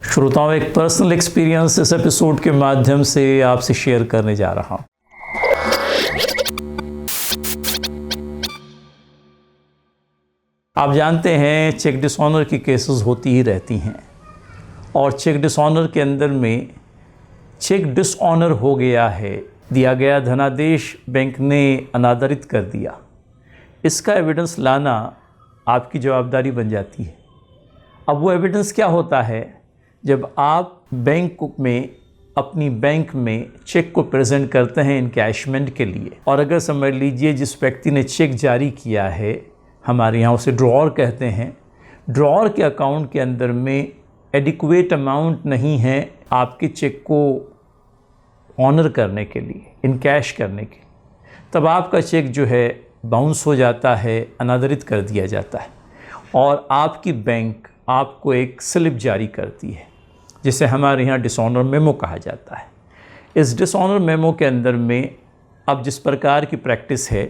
श्रोताओं, एक personal experience इस एपिसोड के माध्यम से आपसे शेयर करने जा रहा हूं। आप जानते हैं चेक डिसऑनर की केसेस होती ही रहती हैं और चेक डिसऑनर के अंदर में चेक डिसऑनर हो गया है, दिया गया धनादेश बैंक ने अनादरित कर दिया, इसका एविडेंस लाना आपकी जवाबदारी बन जाती है। अब वो एविडेंस क्या होता है? जब आप बैंक में अपनी बैंक में चेक को प्रेजेंट करते हैं इनकैशमेंट के लिए, और अगर समझ लीजिए जिस व्यक्ति ने चेक जारी किया है, हमारे यहाँ उसे ड्रॉअर कहते हैं, ड्रॉअर के अकाउंट के अंदर में एडिक्वेट अमाउंट नहीं है आपके चेक को ऑनर करने के लिए, इनकैश करने के लिए, तब आपका चेक जो है बाउंस हो जाता है, अनादरित कर दिया जाता है और आपकी बैंक आपको एक स्लिप जारी करती है जिसे हमारे यहाँ डिसऑनर मेमो कहा जाता है। इस डिसऑनर मेमो के अंदर में अब जिस प्रकार की प्रैक्टिस है,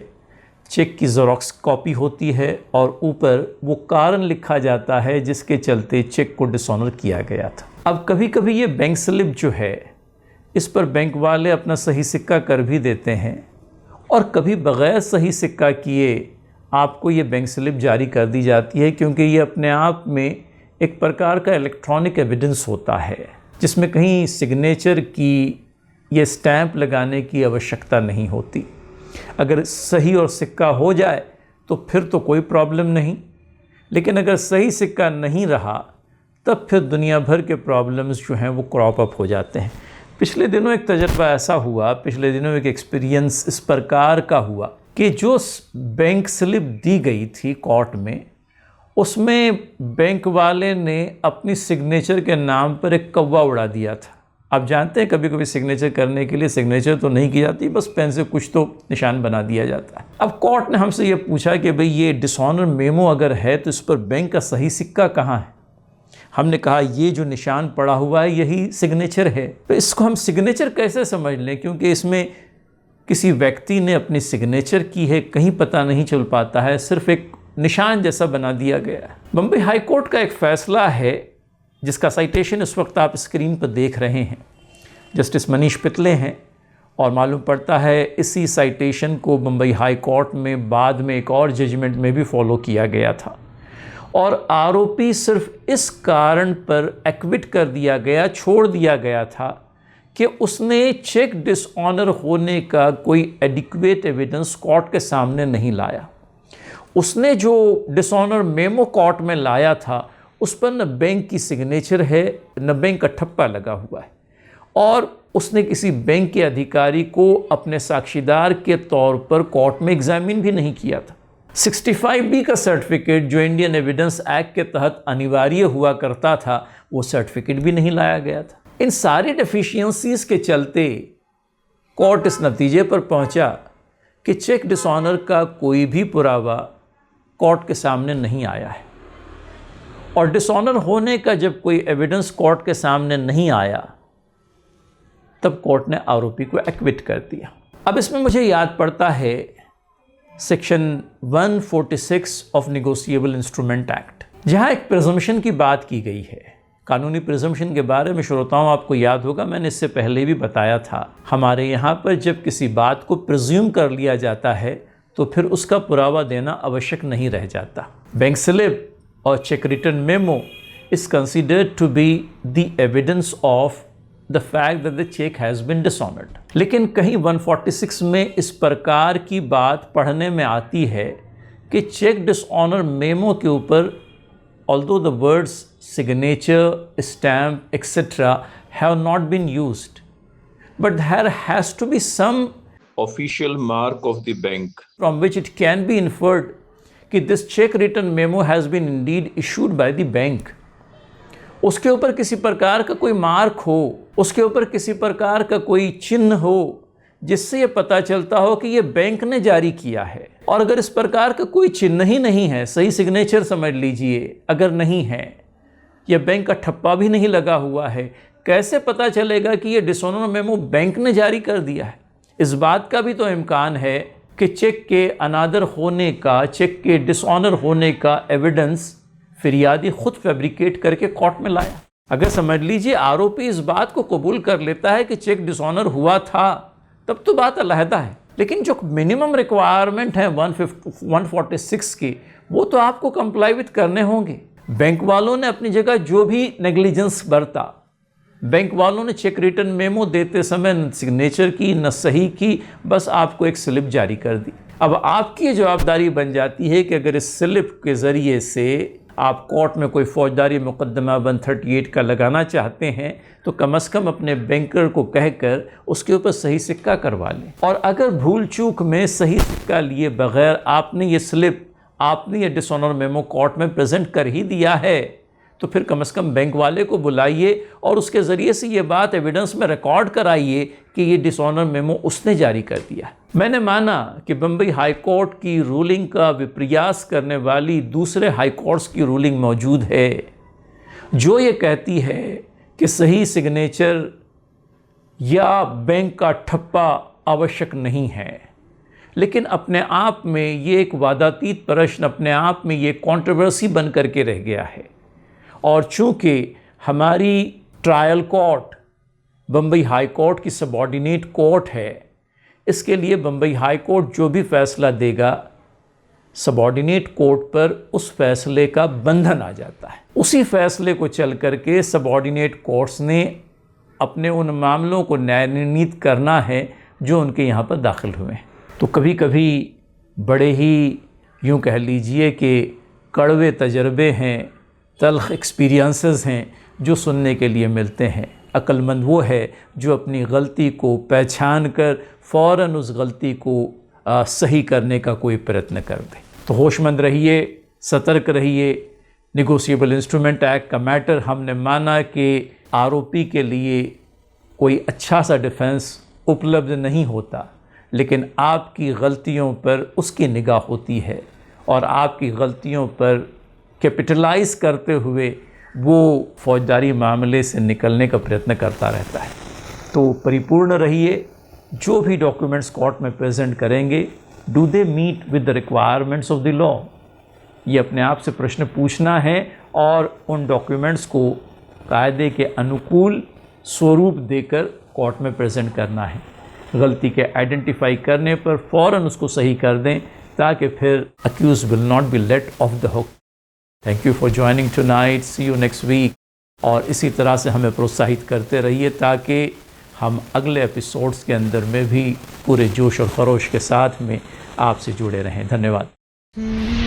चेक की ज़ेरॉक्स कॉपी होती है और ऊपर वो कारण लिखा जाता है जिसके चलते चेक को डिसऑनर किया गया था। अब कभी कभी ये बैंक स्लिप जो है, इस पर बैंक वाले अपना सही सिक्का कर भी देते हैं और कभी बग़ैर सही सिक्का किए आपको ये बैंक स्लिप जारी कर दी जाती है, क्योंकि ये अपने आप में एक प्रकार का इलेक्ट्रॉनिक एविडेंस होता है जिसमें कहीं सिग्नेचर की या स्टैंप लगाने की आवश्यकता नहीं होती। अगर सही और सिक्का हो जाए तो फिर तो कोई प्रॉब्लम नहीं, लेकिन अगर सही सिक्का नहीं रहा तब फिर दुनिया भर के प्रॉब्लम्स जो हैं वो क्रॉप अप हो जाते हैं। पिछले दिनों एक तजर्बा ऐसा हुआ, पिछले दिनों एक एक्सपीरियंस इस प्रकार का हुआ कि जो बैंक स्लिप दी गई थी कोर्ट में, उसमें बैंक वाले ने अपनी सिग्नेचर के नाम पर एक कौवा उड़ा दिया था। आप जानते हैं कभी कभी सिग्नेचर करने के लिए सिग्नेचर तो नहीं की जाती, बस पेन से कुछ तो निशान बना दिया जाता है। अब कोर्ट ने हमसे ये पूछा कि भाई ये डिसऑनर मेमो अगर है तो इस पर बैंक का सही सिक्का कहाँ है? हमने कहा ये जो निशान पड़ा हुआ है यही सिग्नेचर है। तो इसको हम सिग्नेचर कैसे समझ लें, क्योंकि इसमें किसी व्यक्ति ने अपनी सिग्नेचर की है, कहीं पता नहीं चल पाता है, सिर्फ एक निशान जैसा बना दिया गया है। बम्बई हाई कोर्ट का एक फ़ैसला है जिसका साइटेशन इस वक्त आप स्क्रीन पर देख रहे हैं। जस्टिस मनीष पितले हैं और मालूम पड़ता है इसी साइटेशन को बम्बई हाई कोर्ट में बाद में एक और जजमेंट में भी फॉलो किया गया था और आरोपी सिर्फ इस कारण पर एक्विट कर दिया गया, छोड़ दिया गया था कि उसने चेक डिसऑनर होने का कोई एडिक्वेट एविडेंस कोर्ट के सामने नहीं लाया। उसने जो डिसऑनर मेमो कोर्ट में लाया था उस पर न बैंक की सिग्नेचर है, न बैंक का ठप्पा लगा हुआ है, और उसने किसी बैंक के अधिकारी को अपने साक्षीदार के तौर पर कोर्ट में एग्जामिन भी नहीं किया था। 65B का सर्टिफिकेट जो इंडियन एविडेंस एक्ट के तहत अनिवार्य हुआ करता था, वो सर्टिफिकेट भी नहीं लाया गया था। इन सारी डेफिशिएंसीज के चलते कोर्ट इस नतीजे पर पहुंचा कि चेक डिसऑनर का कोई भी पुरावा कोर्ट के सामने नहीं आया है, और डिसऑनर होने का जब कोई एविडेंस कोर्ट के सामने नहीं आया तब कोर्ट ने आरोपी को एक्विट कर दिया। अब इसमें मुझे याद पड़ता है section 146 of negotiable instrument act, जहां एक प्रिजम्पशन की बात की गई है। कानूनी प्रिजम्पशन के बारे में श्रोताओं आपको याद होगा, मैंने इससे पहले भी बताया था। हमारे यहाँ पर जब किसी बात को प्रिज्यूम कर लिया जाता है तो फिर उसका पुरावा देना आवश्यक नहीं रह जाता। बैंक स्लिप और cheque return memo is considered to be the evidence of the fact that the cheque has been dishonoured. लेकिन कहीं 146 में इस प्रकार की बात पढ़ने में आती है कि चेक डिसऑनर मेमो के ऊपर although the words signature, stamp, etc. have not been used, but there has to be some official mark of the bank from which it can be inferred that this check return memo has been indeed issued by the bank. उसके ऊपर किसी प्रकार का कोई mark हो, उसके ऊपर किसी प्रकार का कोई चिन्ह हो जिससे ये पता चलता हो कि ये बैंक ने जारी किया है। और अगर इस प्रकार का कोई चिन्ह ही नहीं है, सही सिग्नेचर समझ लीजिए अगर नहीं है, या बैंक का ठप्पा भी नहीं लगा हुआ है, कैसे पता चलेगा कि ये डिसऑनर मेमो बैंक ने जारी कर दिया है? इस बात का भी तो इम्कान है कि चेक के अनादर होने का, चेक के डिसऑनर होने का एविडेंस फिरियादी खुद फैब्रिकेट करके कोर्ट में लाया। अगर समझ लीजिए आरोपी इस बात को कबूल कर लेता है कि चेक डिसऑनर हुआ था, तब तो बात अलहदा है। लेकिन जो मिनिमम रिक्वायरमेंट है 146 की, वो तो आपको कंप्लाई विद करने होंगे। बैंक वालों ने अपनी जगह जो भी नेग्लिजेंस बरता, बैंक वालों ने चेक रिटर्न मेमो देते समय न सिग्नेचर की न सही की, बस आपको एक स्लिप जारी कर दी। अब आपकी जवाबदारी बन जाती है कि अगर इस स्लिप के ज़रिए से आप कोर्ट में कोई फौजदारी मुकदमा 138 का लगाना चाहते हैं तो कम से कम अपने बैंकर को कहकर उसके ऊपर सही सिक्का करवा लें। और अगर भूल चूक में सही सिक्का लिए बगैर आपने ये स्लिप, आपने ये डिसऑनर मेमो कोर्ट में प्रेजेंट कर ही दिया है, तो फिर कम से कम बैंक वाले को बुलाइए और उसके ज़रिए से ये बात एविडेंस में रिकॉर्ड कराइए कि ये डिसऑनर मेमो उसने जारी कर दिया। मैंने माना कि बम्बई हाई कोर्ट की रूलिंग का विपर्यास करने वाली दूसरे हाई कोर्ट्स की रूलिंग मौजूद है, जो ये कहती है कि सही सिग्नेचर या बैंक का ठप्पा आवश्यक नहीं है। लेकिन अपने आप में ये एक वादातीत प्रश्न, अपने आप में ये कंट्रोवर्सी बन करके रह गया है। और चूँकि हमारी trial court Bombay high court की सबऑर्डिनेट कोर्ट है, इसके लिए बम्बई हाई कोर्ट जो भी फैसला देगा, सबऑर्डिनेट कोर्ट पर उस फैसले का बंधन आ जाता है। उसी फैसले को चल करके सबऑर्डिनेट कोर्ट्स ने अपने उन मामलों को न्यायान्वित करना है जो उनके यहाँ पर दाखिल हुए हैं। तो कभी कभी बड़े ही यूँ कह लीजिए कि कड़वे तजर्बे हैं, तल्ख एक्सपीरियंसेस हैं जो सुनने के लिए मिलते हैं। अक्लमंद वो है जो अपनी गलती को पहचान कर फ़ौरन उस गलती को सही करने का कोई प्रयत्न कर दे। तो होशमंद रहिए, सतर्क रहिए। नेगोशिएबल इंस्ट्रूमेंट एक्ट का मैटर हमने माना कि आरोपी के लिए कोई अच्छा सा डिफेंस उपलब्ध नहीं होता, लेकिन आपकी गलतियों पर उसकी निगाह होती है और आपकी गलतियों पर कैपिटलाइज करते हुए वो फौजदारी मामले से निकलने का प्रयत्न करता रहता है। तो परिपूर्ण रहिए। जो भी डॉक्यूमेंट्स कोर्ट में प्रेजेंट करेंगे, do they meet with the requirements of the law, ये अपने आप से प्रश्न पूछना है और उन डॉक्यूमेंट्स को कायदे के अनुकूल स्वरूप देकर कोर्ट में प्रेजेंट करना है। गलती के आइडेंटिफाई करने पर फ़ौरन उसको सही कर दें ताकि फिर accuse will not be let off the hook. Thank you for joining tonight, see you next week. और इसी तरह से हमें प्रोत्साहित करते रहिए ताकि हम अगले एपिसोड्स के अंदर में भी पूरे जोश और खरोश के साथ में आपसे जुड़े रहें। धन्यवाद।